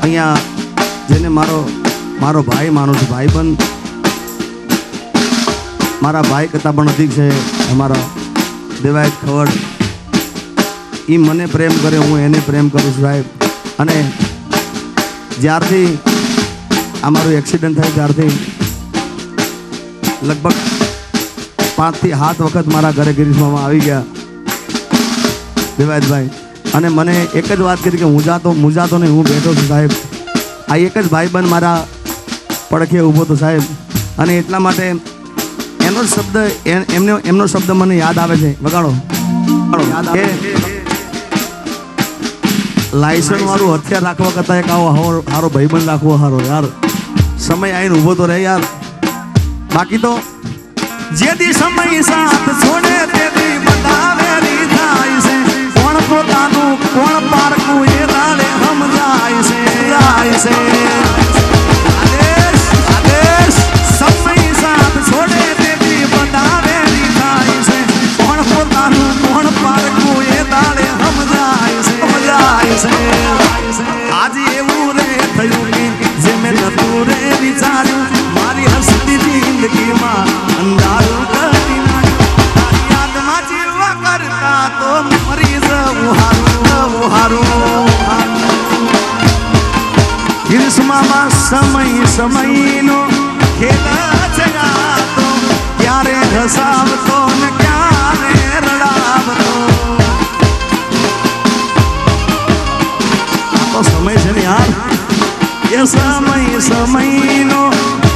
અહીંયા જેને મારો ભાઈ માનું છું, ભાઈ પણ મારા ભાઈ કરતાં પણ અધિક છે અમારા દેવાય ખવડ. એ મને પ્રેમ કરે, હું એને પ્રેમ કરું છું સાહેબ. અને જ્યારથી આ મારું એક્સિડન્ટ થાય ત્યારથી લગભગ 5 થી 7 વખત મારા ઘરે ગિરીશમાં આવી ગયા દેવાયતભાઈ. અને મને એક જ વાત કરી કે મૂંઝાતો નહીં, હું બેઠો છું સાહેબ. આ એક જ ભાઈબંધ મારા પડખે ઊભો હતો સાહેબ. અને એટલા માટે એમનો શબ્દ મને યાદ આવે છે. વગાડો. લાયસન્સ વાળું હથિયાર રાખવા કરતા એક આવો સારો ભાઈબંધ રાખવો સારો યાર. સમય આવીને ઊભો તો રહે યાર. બાકી તો જેથી સમય સાથ છોડે તેથી બતાવે થાય છે. કોણ પોતાનું કોણ પારકું એ રાડે સમજાય છે. આદેશ સમય સાથ છોડે તેથી બતાવે થાય છે. કોણ પોતાનું કોણ પારકું એ રાડે સમજાય છે. આજે એવું રે થયું કે જે મેં નતું રે વિચાર્યું, મારી હસતી જિંદગીમાં અંધારું કરી નાખ્યું. યાદમાં જીવવા કરતા તો મરી જવું હારું. ગ્રીષ્મમાં સમયનો ખેલ જગાતો, ક્યારે હસાવતો ને ક્યારે રડાવતો. આ તો સમય છે ને યાર. એ સમયનો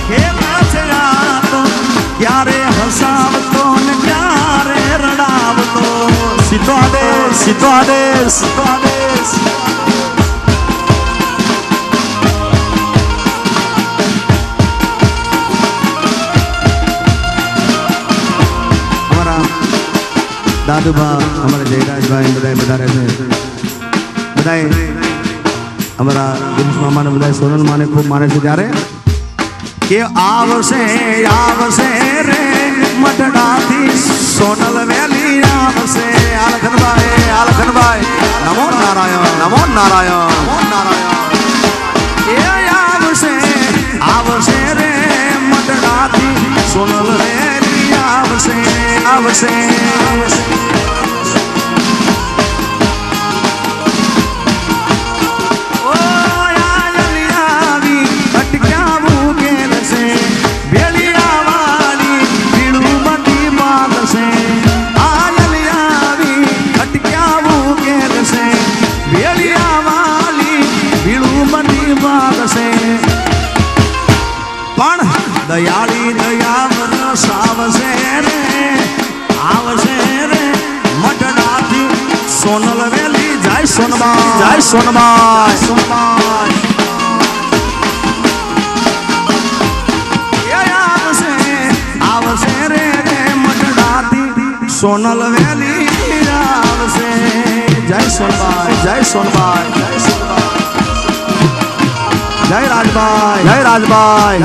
ખેલ જગાતો, ક્યારે હસાવતો ને ક્યારે રડાવતો. સીધો આદેશ. અમારા દાદુબા, અમારા જયરાજભાઈ બધા રહે છે. બધાએ અમારા ગિરીશ મામાને બધા સોનલ માને ખૂબ માને છે. ત્યારે કે આવશે રે મટડાથી સોનલ વેલી આવશે. આલખનભાઈ નમો નારાયણ. એ આવશે રે મટડાથી સોનલ વેલી આવશે. પણ દયાળી દયા વરસાવશે રે, આવશે રે મટડાથી સોનલ વેલી. જય સોનબાઈ. આવશે રે મટડાથી સોનલ વેલી આવશે. જય સોનબાઈ. જય રાજભાઈ.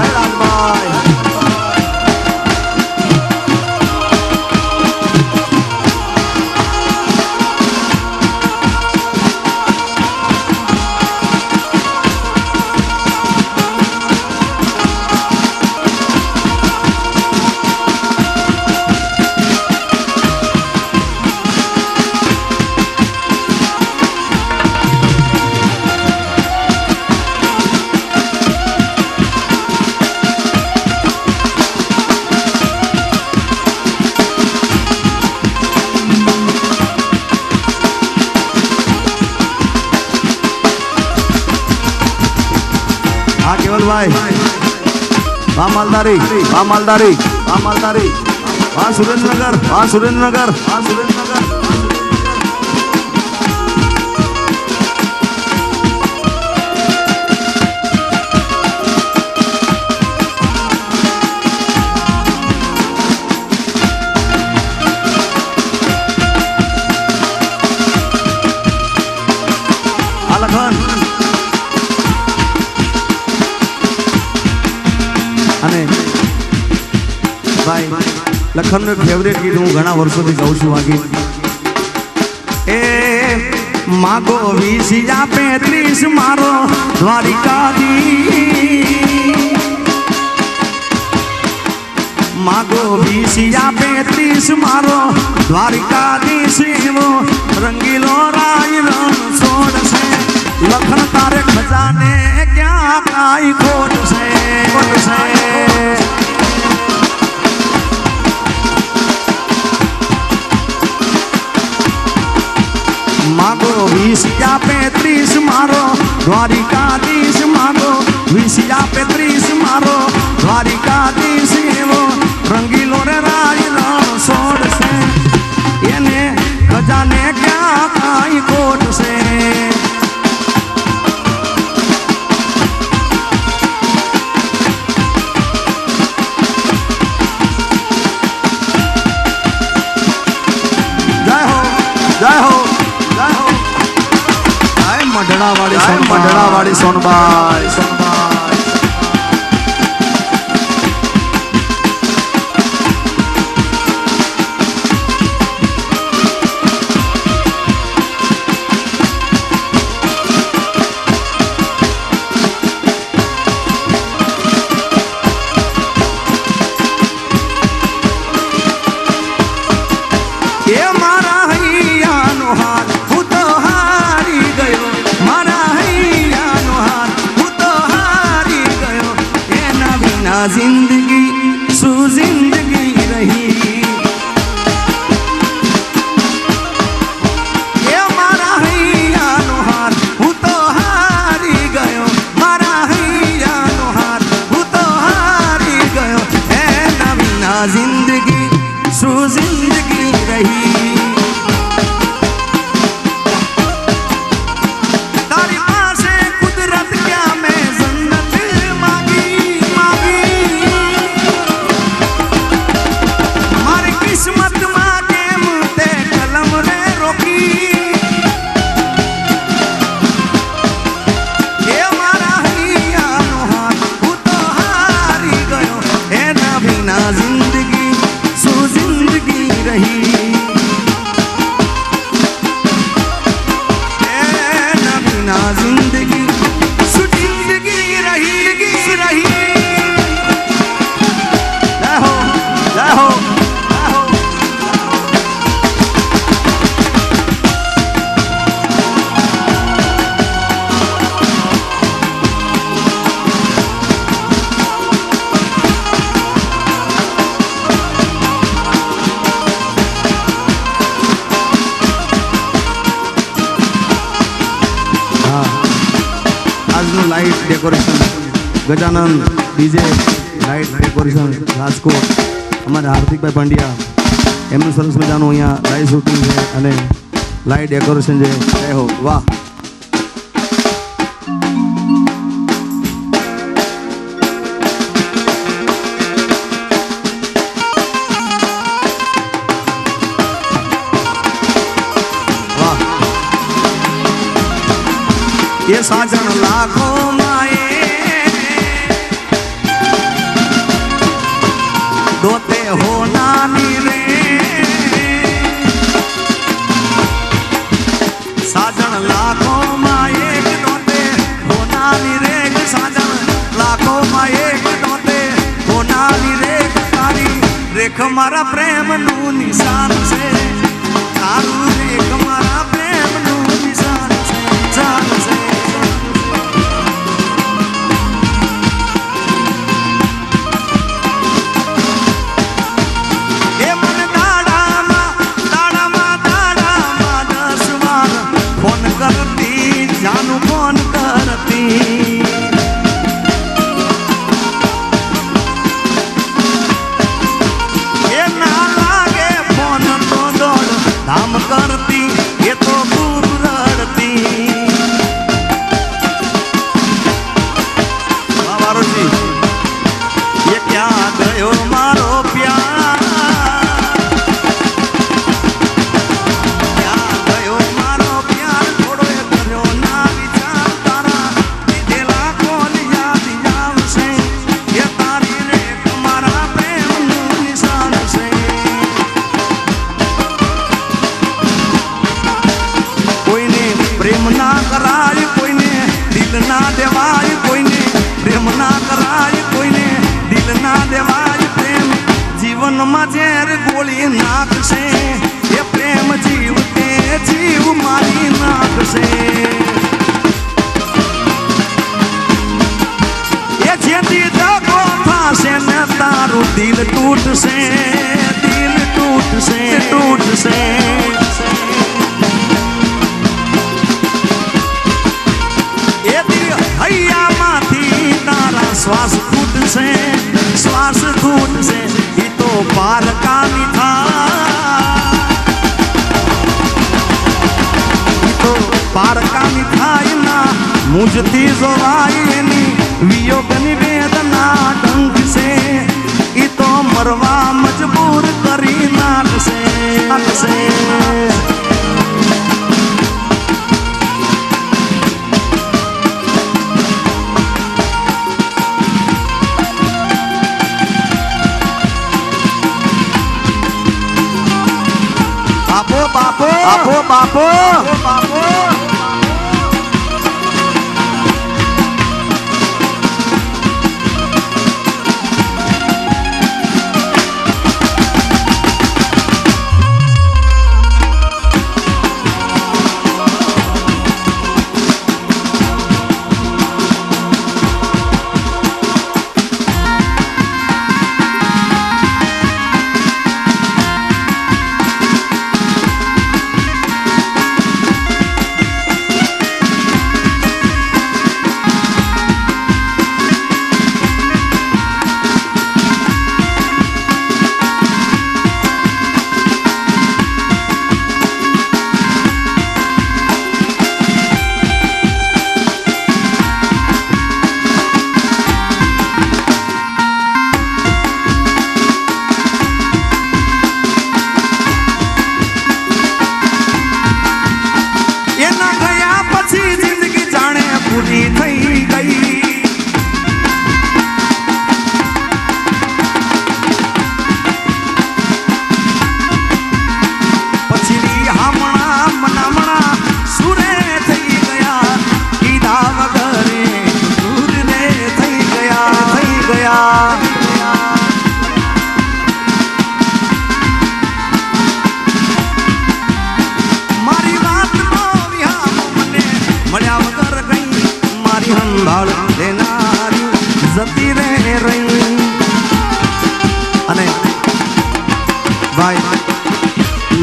હા કેવલભાઈ, હા માલદારી, હા સુરેન્દ્રનગર. અને ભાઈ લખનનું ફેવરેટ ગીત હું ઘણા વર્ષોથી ગાઉં છું. આ ગીત એ मागो 20-35 मारो द्वारिकाधीश मागो 20-35 मारो द्वारिकाधीश वो रंगीलो राज रण छोड़ से लखन तारे खजाने क्या काई खोट से मागो 20-35 मारो द्वारिकाधीश मागो 20-35 मारो द्वारिकाधीश वो रंगीलो रे राज रण छोड़ से येने खजाने क्या काई खोट से मंडळावाड़ी सोनबाई ये मारा हैया नो हाथ हूँ तो हारी गयो मारा हैया नो हाथ हूँ तो हारी गयो ये ना बिना जिंदगी सु जिंदगी रही ये मारा हैया नो हाथ हूँ तो हारी गयो मारा हैया नो हाथ हूँ तो हारी गयो ये ना बिना जिंदगी सु जिंदगी रही तारी पासे कुदरत क्या मैं जन्नत मांगी मारी किस्मत मांगे मुझे कलम रे रोकी ये मारा हैया नो हाथ हूँ तो हारी गयो है ना बिना जिंदगी सु जिंदगी रही ना जिंदगी सु जिंदगी रही जय हो जय हो light decoration Gajanan DJ light decoration Rajkot हमारे हार्दिक भाई पंड्या एमનું સરસ મજાનું અહીંયા લાઈવ શૂટિંગ છે અને લાઇટ ડેકોરેશન છે જય હો વાહ ये साजन लाखों माए दोते हो नानी रे साजन लाखों माए दोते हो नानी रे साजन लाखों माए दोते हो नानी रे तारी रेख मारा प्रेम नु निशान से तारू रेख मारा प्रेम नु निशान से जान से जानू कौन करती ये ना लागे फोन तो दौड़ धाम करती ये तो दूर रड़ती बाबा जी ये क्या गयो मारो प्यार क्या गयो मारो प्यार थोड़ो ये करो ना विचार तारा दिल મનમાં ઝેર ગોળી નાખશે એ પ્રેમ જીવ તે જીવ મારી નાખશે એ જેથી દગો થશે ને તારું દિલ તૂટશે તૂટશે એ દિલ હૈયામાંથી તારા શ્વાસ તૂટશે ઈ તો પારકાની થાય ના મુજથી જોવાય એની વિયોગની વેદના ડંક છે ઈ તો મરવા મજબૂર કરી નાખશે બાપો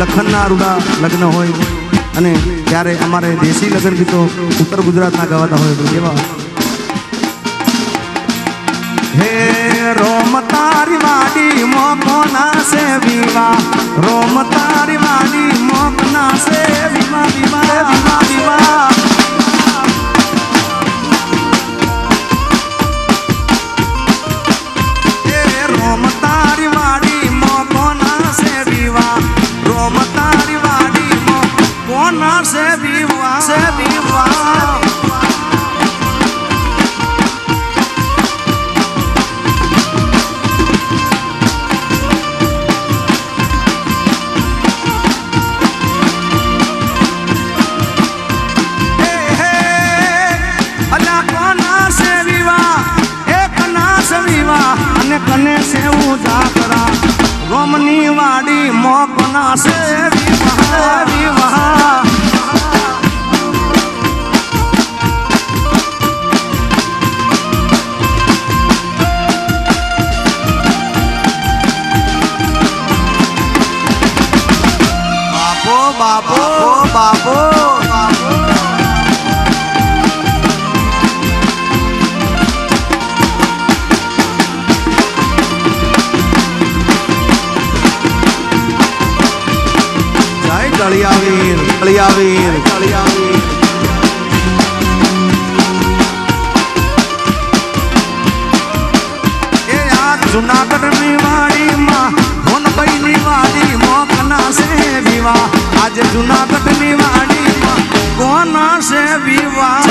લખનના રૂડા લગ્ન હોય અને ત્યારે અમારે દેશી લગ્ન ગીતો ઉત્તર ગુજરાતના ગવાતા હોય તો કેવા હે રોમ તારી વાડી મોકના સે વિવા રોમ તારી વાડી મોકના સે વિવા રોમ તારી વાડી મોકના સે વિવા રોમ તારી વાડી મોકના સે વિવા કને સે ઉજાગરા રોમની વાડી મોકના સે વિવાહ બાપો કળિયાવીર એ આ જુનાગઢની વાડીમાં ભોનભાઈની વાડી મોકના સે વિવાહ આજે જુનાગઢની વાડીમાં કોના સે વિવાહ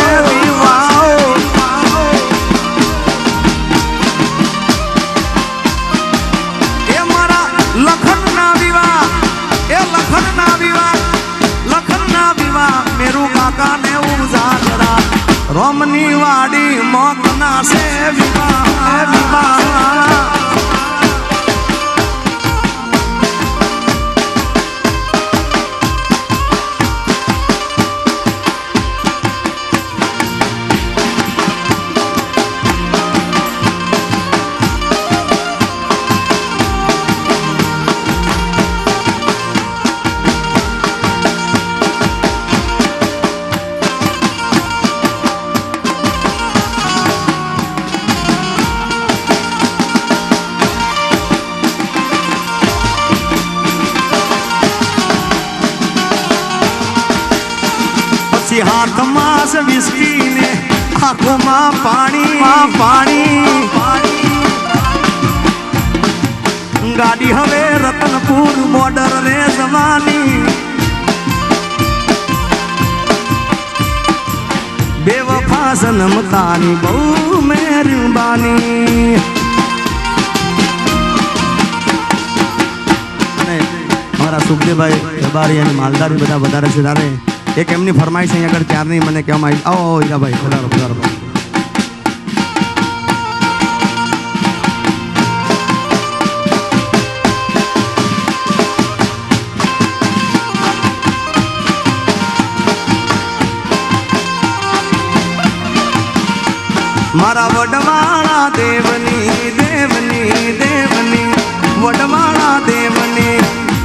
એ મારા લખનના વિવાહ મેરુ કાકા ને ઉજાગરા રોમની વાડી મોકના સે વિવાહ હાથમાં છે વિસ્કી ને આંખોમાં પાણી ગાડી હવે રતનપુર બોર્ડર રે જવાની બેવફા સનમ તારી બહુ મહેરબાની. અને મારા સુખદેવભાઈ રબારી અને માલદારી બધા વધારે છે ત્યારે એક એમની ફરમાઈશ અહીં આગળ ત્યારની મને કહેવામાં આવી. આવો હીરાભાઈ પધારો. મારા વડવાળા દેવની વડવાળા દેવની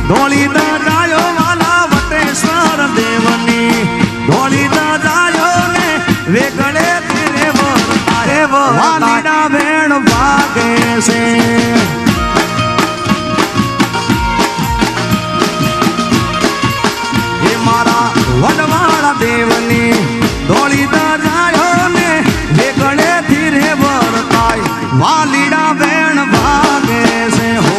ધોળી દજાયો વાલા વટેશ્વર દેવની ધોળી દજાયો ને વેગળે તેરે વરતારે વાલીડા વેણ ભાગે છે. એ મારા વડવાળા દેવની ધોળી દજાયો ને વેગળે ધીરે વરતાય વાલીડા વેણ ભાગે છે. હો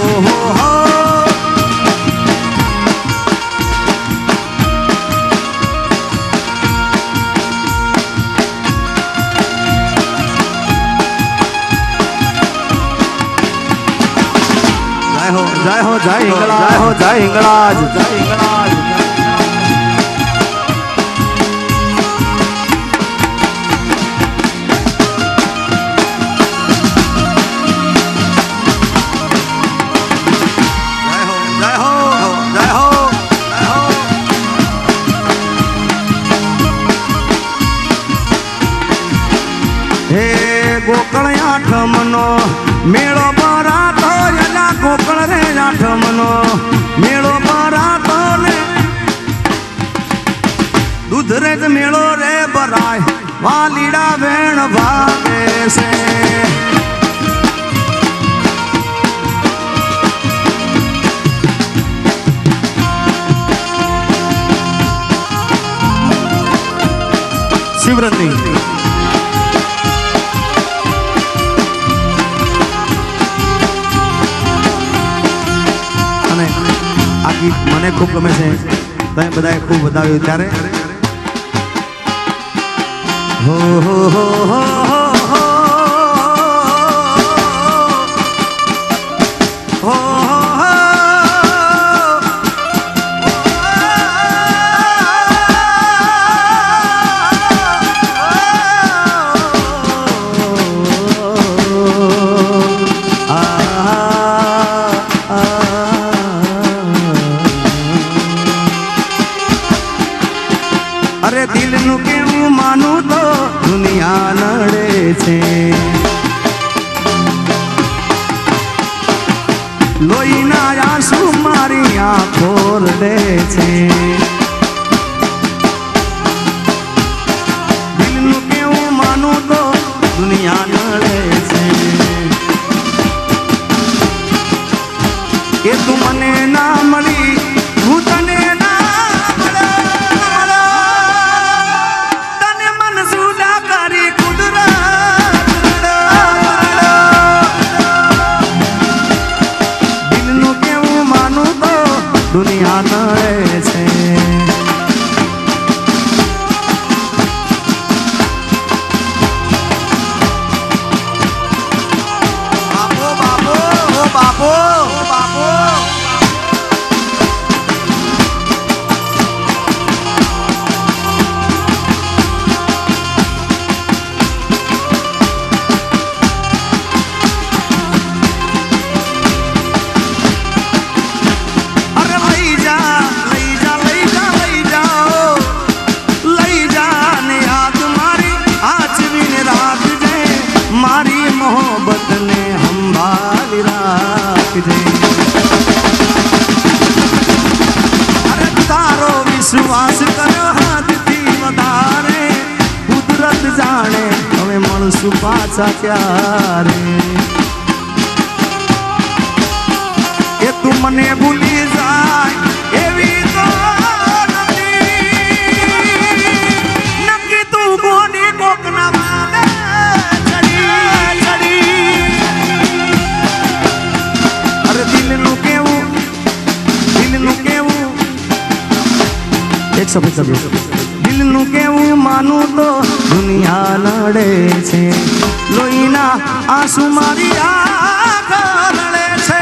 જય હિંગળાજ. ગોકળ આઠમનો મેળો ભરાતો એના ગોકળ રે આઠમનો મેળો ભરાતો ને દૂધરેજ મેળો રે ભરાય વાલીડા વેણ ભાગે છે. શિવરતની મને ખૂબ ગમે છે. તમે બધાએ ખૂબ બતાવ્યું ત્યારે હો હો હો હો અરે દિલનું કેવું માનું તો દુનિયા નડે છે. લોહીના આંસુ મારી આંખો રડે છે. દિલનું કેવું માનું તો દુનિયા નડે છે. કે તું મને ના મળી હું તને દુનિયા નડે છે. બાપો વિશ્વાસ કર્યો હાથથી વધારે કુદરત જાણે હવે મળશું પાછા ક્યારે. એ તું મને ભૂલી જાય એવી તો નથી. ગોડી કોકના વાદે ચડી અરે દિલનું કેવું એક શબ્દ દિલનું કેવું માનું તો દુનિયા લડે છે લોહીના આંસુ મારી આંખ લડે છે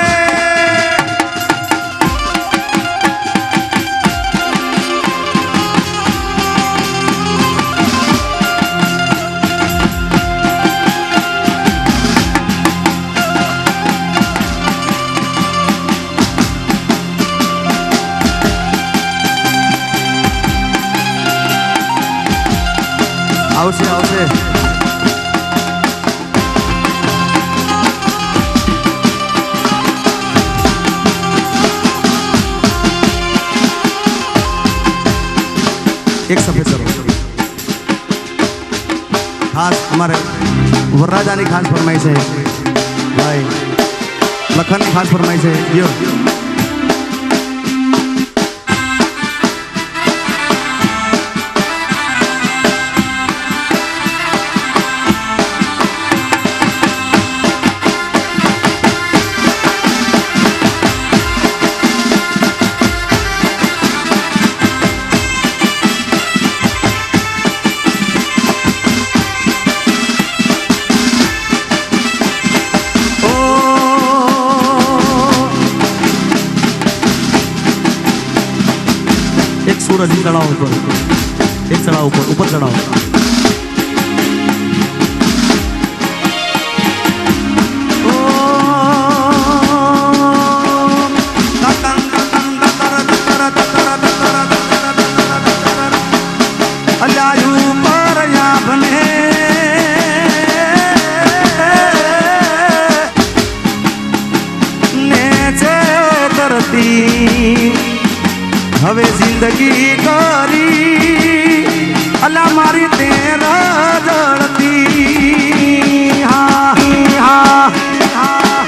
આવશે આવશે એક સફેદ કરો ખાસ અમારે વરરાજાની ખાસ ફરમાઈ છે ભાઈ લખનની ખાસ ફરમાઈ છે યો सूरज चढ़ाओ ऊपर एक चढ़ाओ ऊपर चढ़ाओ હવે જિંદગી કરી અલા મારી તેરા જળતી હા હા હા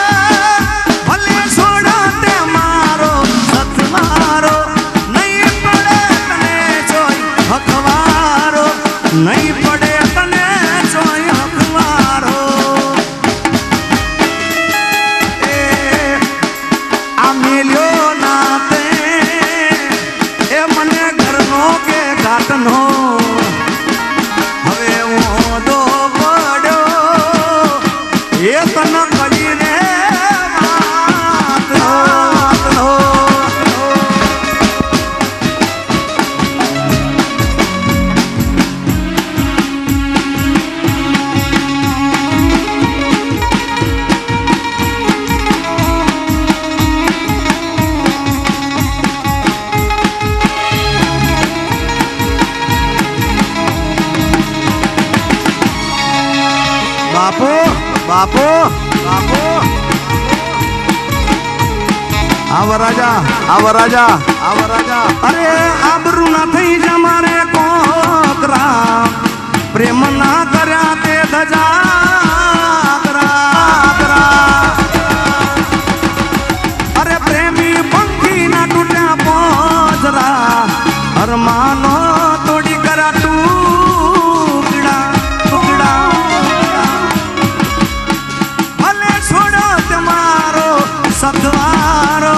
ભલે છોડો તે મારો સત મારો નહીં પડે તને જોઈ હકવારો નહીં પડે તને જોઈ હકવારો આ મેલ્યો નાતે એ મને ઘરનો કે ઘાટનો હવે હું દો પડ્યો એ તન કરીને બાપો બાપો બાપો આવ રાજા આવ રાજા આવ રાજા અરે આબરૂ ના થઈ જમારે કોકરા પ્રેમ ના કર્યા તે ધજા અરે પ્રેમી પંખી ના તૂટ્યા પોજરા અરમાનો તોડી કરા ટુકડા ટુકડા સખવારો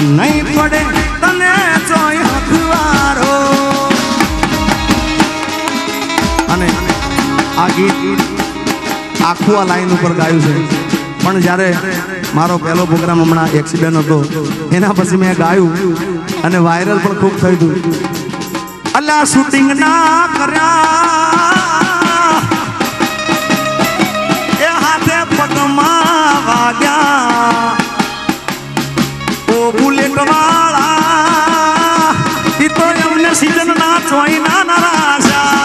નહીં પડે તને જોઈ હકવારો અને આ ગીત આખું આ લાઈન ઉપર ગાયું છે પણ જ્યારે મારો પહેલો પ્રોગ્રામ હમણાં એક્સિડન્ટ હતો એના પછી મેં ગાયું અને વાયરલ પણ ખૂબ થયું હતું અલ્લા શૂટિંગ ના કર્યા પગમાં વાગ્યા ઓ બુલેટ વાળા ઈ તો એમને સીઝન ના ચોઈ ના નારાજા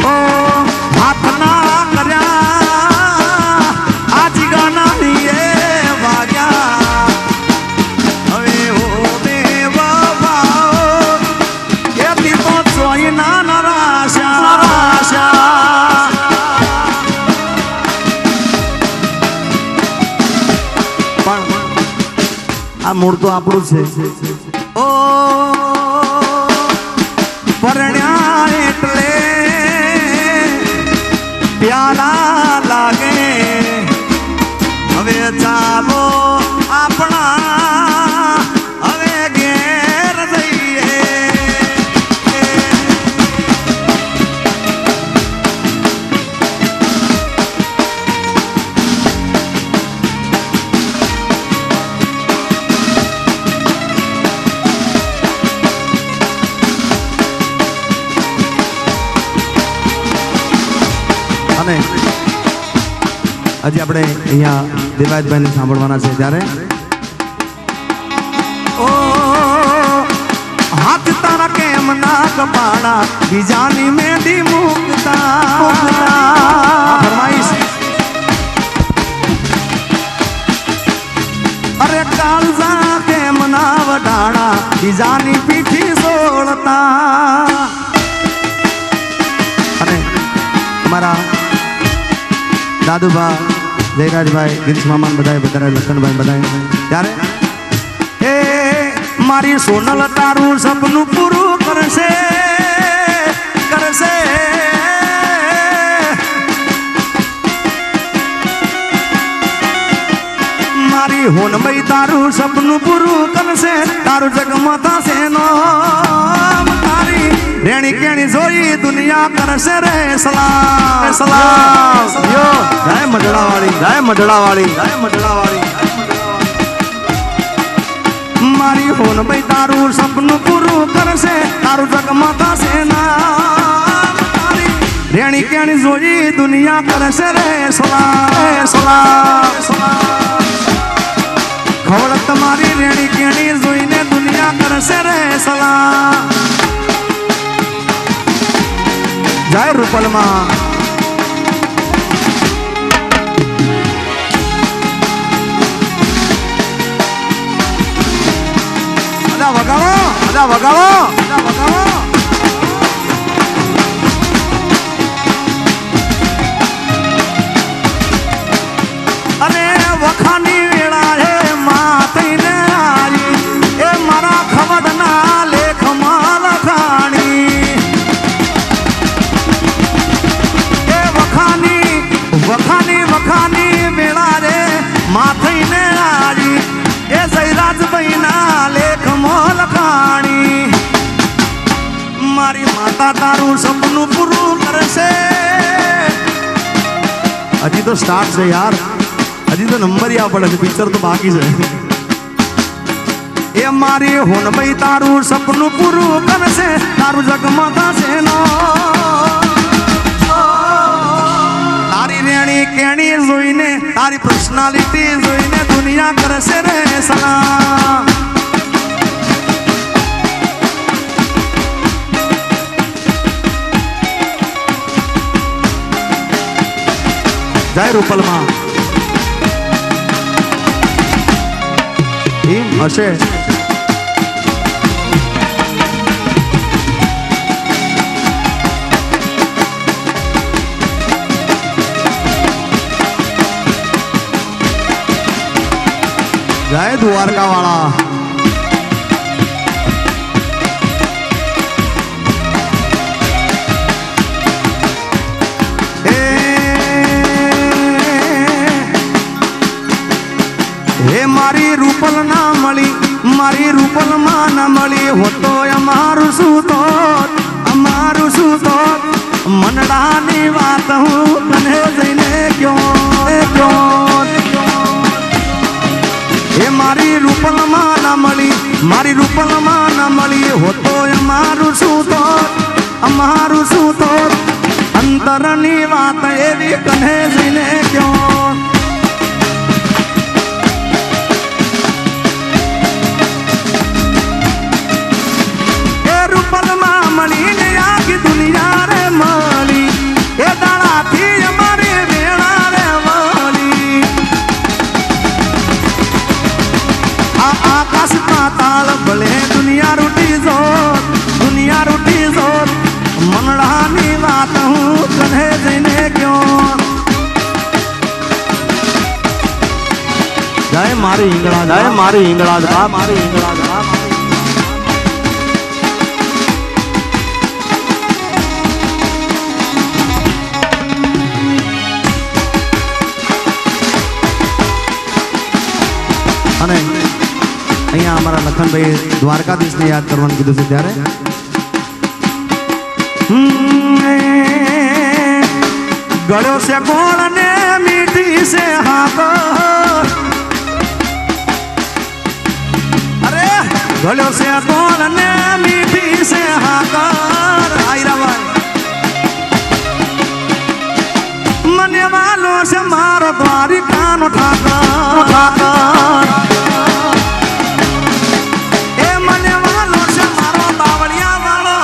ઓ હાથ ના કર્યા આજ ગાના એ વાગ્યા હવે ઓ મૂળ તો આપણું છે ઓ પરણ્યા એટલે પ્યાલા લાગે હવે ચાલો આપણા હવે ઘેર જઈએ અને હજી આપણે અહીંયા દેવાયતભાઈને સાંભળવાના છે ત્યારે ઓ હાથ તારા કેમ ના કપાડા બીજાની મેંદી મૂકતા ફરમાઈશ અરે કાળજા કેમ ના વડાડા બીજાની પીઠી સોળતા અને અમારા દાદુભા જયરાજભાઈ ગિરીશ મામા બધા લખનભાઈ બધા ત્યારે એ મારી સોનલ તારું સપનું પૂરું કરશે કરશે મારી હોનભાઈ તારું સપનું પૂરું કરશે તારું જગમાં થશે નો તારી રેણી કેણી જોઈ દુનિયા કરશે રે સલામ સલામ યો જય મઢડાવાળી જય મઢડાવાળી જય મઢડાવાળી મારી હોન ભાઈ તારું સપનું પૂરું કરશે તારું જગમાં થશે નામ તારી રેણી કેણી જોઈ દુનિયા કરશે રે સલામ સલામ ખવડ તમારી રેણી કેણી જોઈને દુનિયા કરશે રે સલામ જય રૂપલમાં વગાડો બધા વગાડો બધા વગાડો અરે વખાની વેળા હે માતઈને આવી એ મારા ખવડના લેખમાં લખાણી એ વખાની વખાની વખાની વેળા રે માથઈને આવી એ જયરાજભાઈના લેખમાં લખાણી મારી માતા તારું સપનું પૂરું કરશે હજી તો સ્ટાર્ટ છે યાર હજી તો નંબર પડે છે પિક્ચર તો બાકી છે એ મારી હોનભાઈ તારું સપનું પૂરું કરશે તારું જગમાં થશે નો તારી રેણી કેણી જોઈને તારી પર્સનાલિટી જોઈને દુનિયા કરશે રે સલામ જય રૂપલમાં એમ હશે જય દ્વારકા વાળા હે મારી રૂપલ ના મળી મારી રૂપલ માં ના મળી હોતો અમારું શું તો મનડાની વાત હું તને જઈને ક્યો હે મારી રૂપલ માં ના મળી મારી રૂપલ માં ના મળી હોતો અમારું શું તો અંતરની વાત એવી કને જઈને ક્યો મળીને આખી દુનિયા રે મળી એ દાડાથી અમારી વેળા રે મળી આ આકાશ પાતાળ ભલે દુનિયા રૂટી જોત મનડાની વાત હું કને જઈને ક્યો હિંગળાજ હે મારી હિંગળાજ હા મારી હિંગળાજ હા અને અહીંયા અમારા લખનભાઈ દ્વારકાધીશને યાદ કરવાનું કીધું છે ત્યારે ગળ્યો છે ગોળ ને મીઠી છે હાકો અરે ગળ્યો છે ગોળ ને મીઠી છે હાકર મને વાલો છે મારો દ્વારિકાનો ઠાકર એ મને વાલો છે મારો બાવળિયા વાળો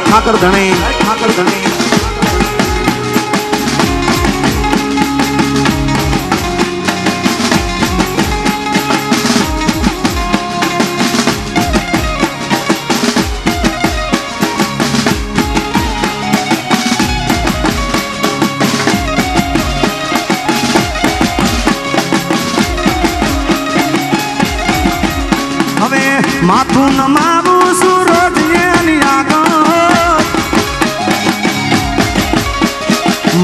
ઠાકર ધણી માથું નમાવું સુરજ એની આગળ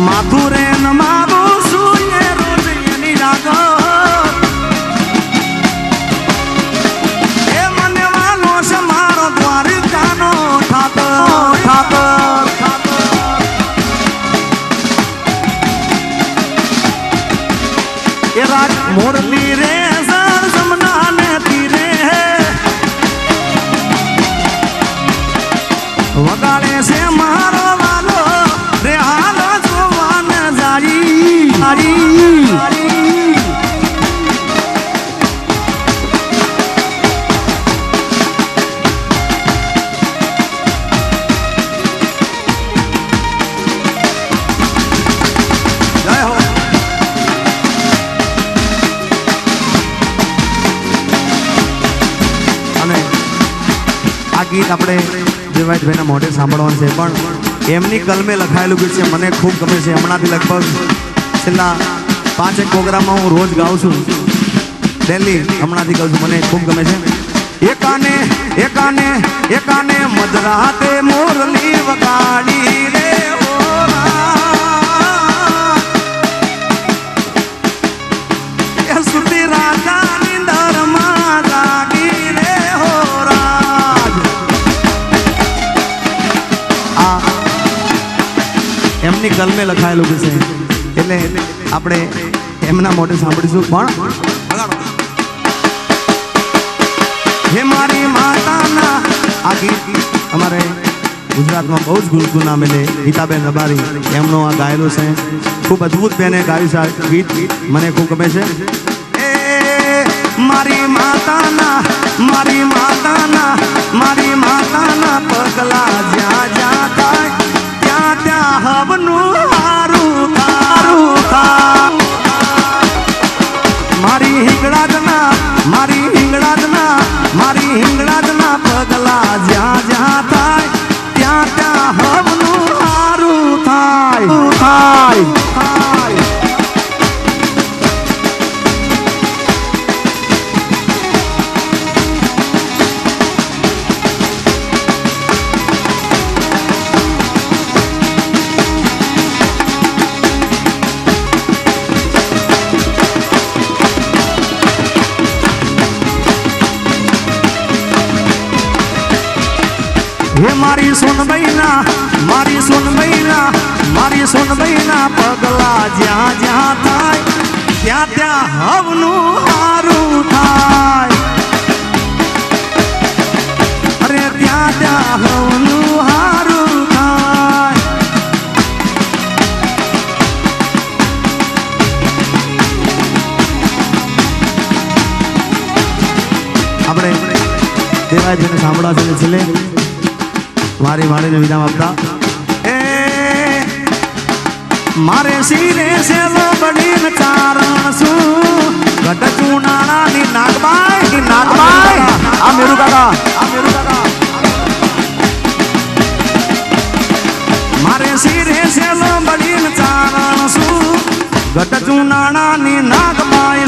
માથું રે નમાવું સૂર્ય રોજ એની આગળ એ મને વાલો છે મારો દ્વારિકાનો ઠાકર એ રાજ મોરલી રે જમના ને તીરે વગાડે છે મારો વાલો રે હાલો જોવાને જારી જય હો અને આ ગીત આપણે દેવાયતભાઈના મોઢે સાંભળવાનું છે પણ એમની કલમે લખાયેલું ગીત છે મને ખૂબ ગમે છે હમણાંથી લગભગ છેલ્લા 5 પ્રોગ્રામમાં હું રોજ ગાઉં છું ડેલી હમણાંથી ગાઉં છું મને ખૂબ ગમે છે એકાને મધરાતે મોરલી વગાડી રે એ સુતી રાજાની દરમાં જાગી રે હો રાજ એમની કલમે લખાયેલું છે એટલે આપણે એમના મોઢે સાંભળીશું પણ હે મારી માતાના આ ગીત અમારે ગુજરાતમાં બહુ જ ગુનગુના મેલે ગીતાબેન રબારી એમનો આ ગાયેલું છે ખૂબ અદ્ભુત બેને ગાયું છે આ ગીત મને ખૂબ ગમે છે એ મારી માતાના પગલા જ્યાં જ્યાં થાય ત્યાં હવનું હારું થાય મારી હિંગળાજના પગલા જ્યાં જ્યાં થાય ત્યાં હવનું હારું થાય હે મારી સોનબઈના પગલા જ્યાં જ્યાં થાય ત્યાં હવનું હારું થાય અરે ત્યાં હવનું હારું થાય આપણે દેવાયતભાઈને સાંભળવા છે છેલ્લે મારી વાણીને વિરામ આપતા મારે શિરે સેલો બડીન ચારણ શું ગઢ ચૂનાળાની નાગબાઈ આ મેરુ કાકા મારે શિરે સેલો બડીન ચારણ શું ગઢ ચૂનાળાની નાગબાઈ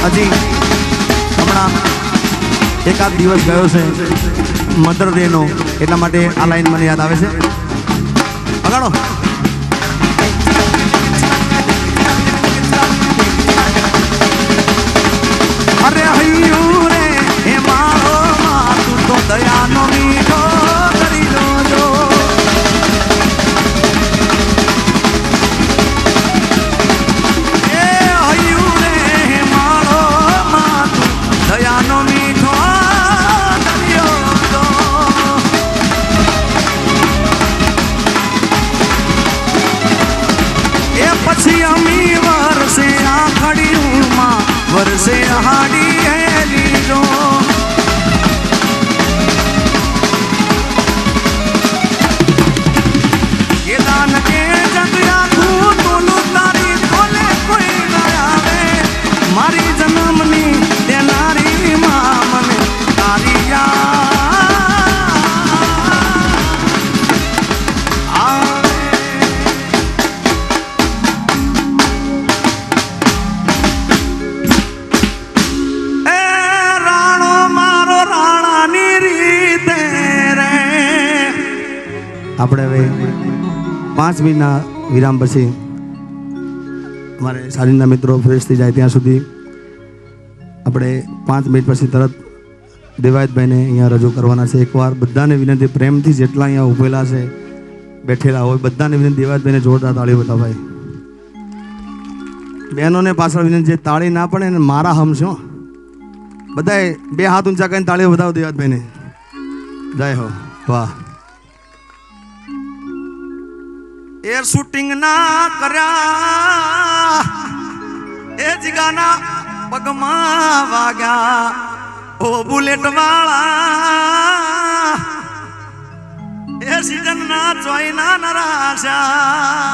હજી હમણાં એકાદ દિવસ ગયો છે મધર ડે નો, એટલા માટે આ લાઈન મને યાદ આવે છે. વગાડો. અરે હૈયું રે હે મારો માં તું તો દયાનો મીઠો કરી જોજો. એ હૈયું રે હે મારો માં તું દયાનો મીઠો કરી જોજો. એ પછી અમી વરસે આ ખડીમાં વરસે હાડી હેલી જો. એ દાન કે જગ્યા તું તોલું તારી તોલે કોઈ ના આવે. મારી જન્મની દેનારી માં મને તારી આપણે હવે 5 મિનિટના વિરામ પછી અમારે સારીના મિત્રો ફ્રેશ થઈ જાય ત્યાં સુધી આપણે 5 મિનિટ પછી તરત દેવાયતભાઈને અહીંયા રજૂ કરવાના છે. એકવાર બધાને વિનંતી, પ્રેમથી જેટલા અહીંયા ઉભેલા છે બેઠેલા હોય બધાને વિનંતી, દેવાયતભાઈને જોરદાર તાળી બતાવાય. બહેનોને પાછળ વિનંતી, જે તાળી ના પડે ને મારા હમ છો બધાએ 2 હાથ ઊંચા કરીને તાળીઓ બતાવો દેવાયતભાઈને. જય હો. વાહ. એર શૂટિંગ ના કર્યા એ જીગાના પગમાં વાગ્યા ઓ બુલેટ વાળા. એ સીઝન ના ચોઈના નરાશા